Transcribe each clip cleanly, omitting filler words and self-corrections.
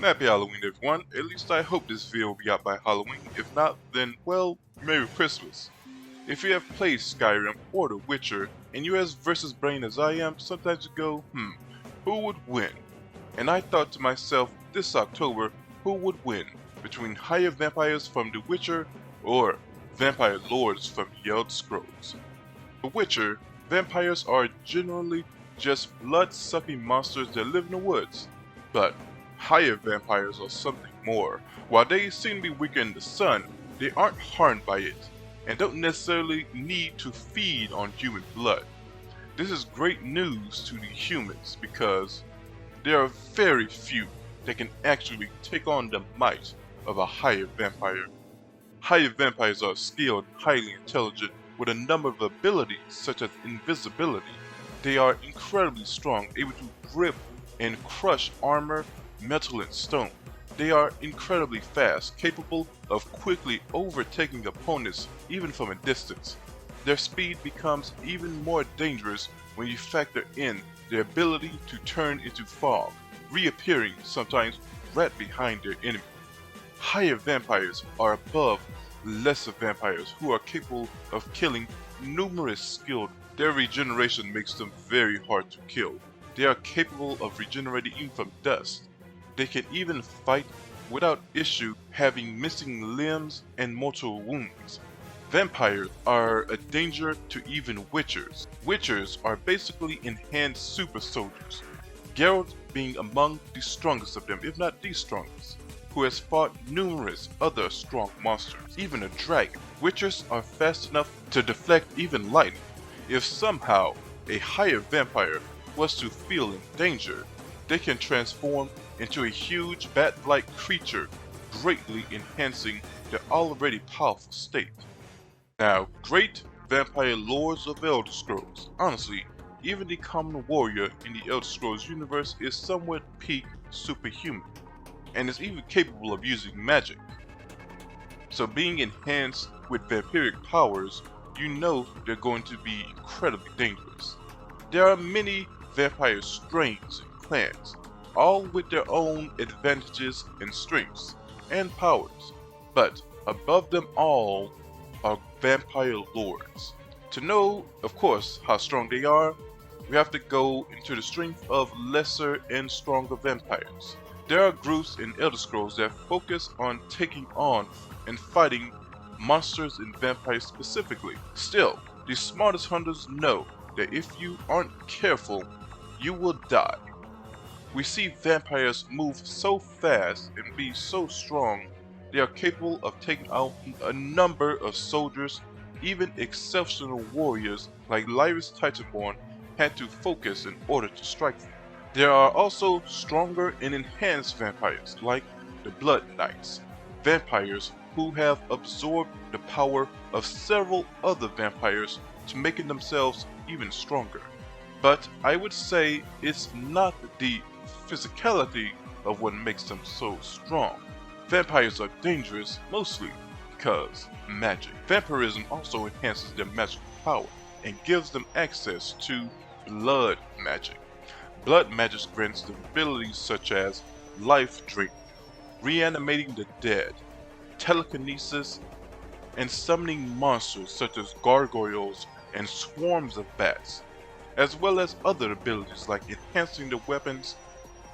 Happy Halloween everyone, at least I hope this video will be out by Halloween, if not then, well, Merry Christmas. If you have played Skyrim or The Witcher, and you're as versus brain as I am, sometimes you go, who would win? And I thought to myself this October, who would win between higher vampires from The Witcher or vampire lords from the Elder Scrolls? The Witcher, vampires are generally just blood-sucking monsters that live in the woods, but higher vampires are something more. While they seem to be weaker in the sun, they aren't harmed by it, and don't necessarily need to feed on human blood. This is great news to the humans because there are very few that can actually take on the might of a higher vampire. Higher vampires are skilled, highly intelligent, with a number of abilities such as invisibility. They are incredibly strong, able to grip and crush armor, metal, and stone. They are incredibly fast, capable of quickly overtaking opponents even from a distance. Their speed becomes even more dangerous when you factor in their ability to turn into fog, reappearing sometimes right behind their enemy. Higher vampires are above lesser vampires who are capable of killing numerous skilled. Their regeneration makes them very hard to kill. They are capable of regenerating even from dust. They can even fight without issue, having missing limbs and mortal wounds. Vampires are a danger to even Witchers. Witchers are basically enhanced super soldiers, Geralt being among the strongest of them, if not the strongest, who has fought numerous other strong monsters, even a dragon. Witchers are fast enough to deflect even lightning. If somehow a higher vampire was to feel in danger, they can transform into a huge bat-like creature, greatly enhancing their already powerful state. Now, great vampire lords of Elder Scrolls. Honestly, even the common warrior in the Elder Scrolls universe is somewhat peak superhuman, and is even capable of using magic. So being enhanced with vampiric powers, you know they're going to be incredibly dangerous. There are many vampire strains and clans, all with their own advantages and strengths and powers, but above them all are vampire lords. To know, of course, how strong they are, we have to go into the strength of lesser and stronger vampires. There are groups in Elder Scrolls that focus on taking on and fighting monsters and vampires specifically. Still, the smartest hunters know that if you aren't careful, you will die. We see vampires move so fast and be so strong, they are capable of taking out a number of soldiers. Even exceptional warriors like Lyris Titanborn had to focus in order to strike them. There are also stronger and enhanced vampires like the Blood Knights, vampires who have absorbed the power of several other vampires to making themselves even stronger. But I would say it's not the physicality of what makes them so strong. Vampires are dangerous mostly because magic. Vampirism also enhances their magical power and gives them access to blood magic. Blood magic grants them abilities such as life drink, reanimating the dead, telekinesis, and summoning monsters such as gargoyles and swarms of bats, as well as other abilities like enhancing the weapons,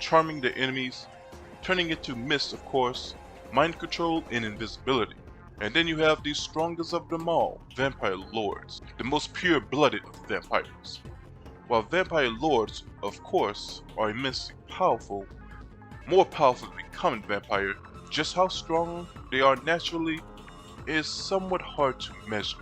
charming the enemies, turning into mist of course, mind control, and invisibility. And then you have the strongest of them all, vampire lords, the most pure-blooded of vampires. While vampire lords, of course, are immensely powerful, more powerful than the common vampire, just how strong they are naturally is somewhat hard to measure,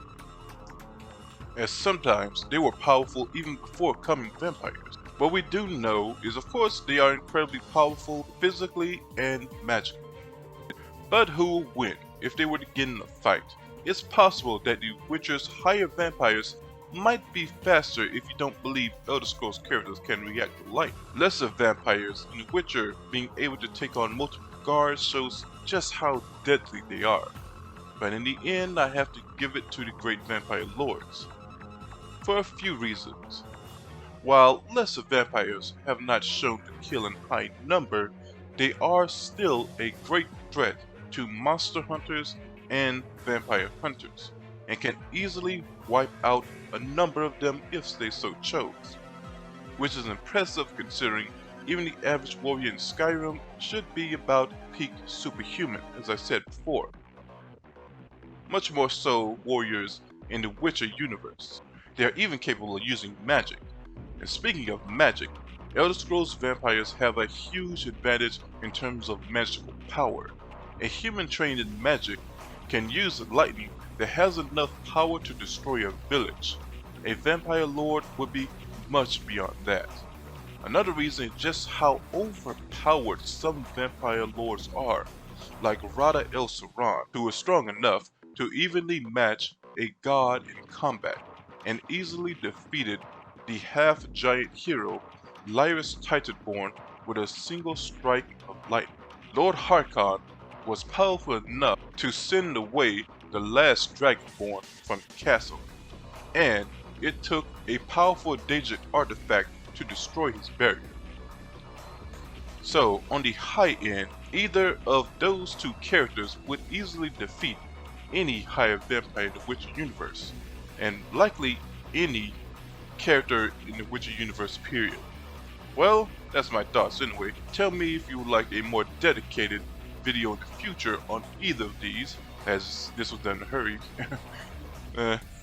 as sometimes they were powerful even before becoming vampires. What we do know is, of course, they are incredibly powerful physically and magically. But who will win if they were to get in a fight? It's possible that the Witcher's higher vampires might be faster if you don't believe Elder Scrolls characters can react to light. Lesser vampires in The Witcher being able to take on multiple guards shows just how deadly they are. But in the end, I have to give it to the great vampire lords, for a few reasons. While lesser vampires have not shown to kill in high number, they are still a great threat to monster hunters and vampire hunters, and can easily wipe out a number of them if they so chose, which is impressive considering even the average warrior in Skyrim should be about peak superhuman, as I said before. Much more so warriors in the Witcher universe. They are even capable of using magic. And speaking of magic, Elder Scrolls vampires have a huge advantage in terms of magical power. A human trained in magic can use lightning that has enough power to destroy a village. A vampire lord would be much beyond that. Another reason is just how overpowered some vampire lords are, like Rada El Saran, who is strong enough to evenly match a god in combat, and easily defeated the half-giant hero Lyris Titanborn with a single strike of lightning. Lord Harkon was powerful enough to send away the last Dragonborn from the castle, and it took a powerful Daedric artifact to destroy his barrier. So, on the high end, either of those two characters would easily defeat any higher vampire in the Witcher universe, and likely any character in the Witcher universe period. Well, that's my thoughts anyway. Tell me if you would like a more dedicated video in the future on either of these, as this was done in a hurry.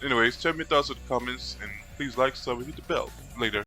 Anyways, tell me your thoughts in the comments, and please like, sub, and hit the bell. Later.